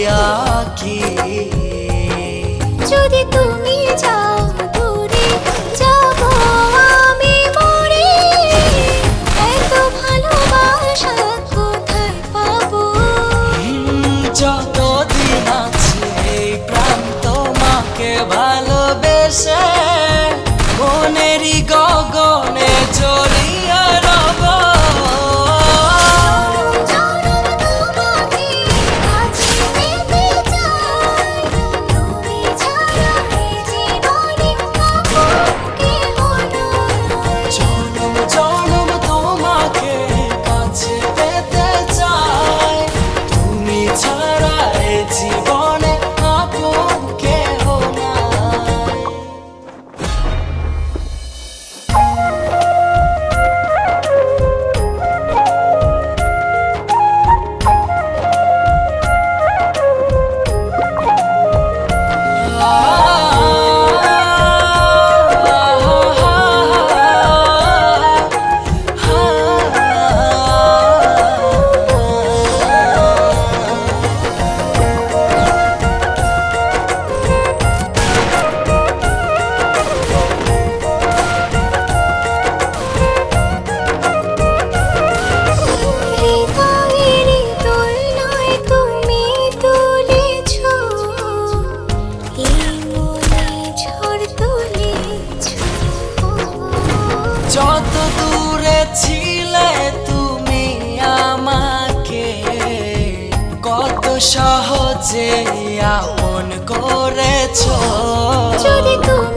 আঁকি। যদি তুমি যাও দূরে যাব আমি মরে, এত ভালোবাসা কোথায় পাবো? যতদিন আছে এই প্রাণ তোমাকে ভালোবেসে মনেরই গগনে জড়িয়ে রব। জনম জনম তোমাকে কাছে পেতে চাই, তুমি ছাড়া এ জীবনে আপন কেহ নাই। যত দূরে ছিলে তুমি আমাকে কত সহজে আপন করেছো। যদি তুমি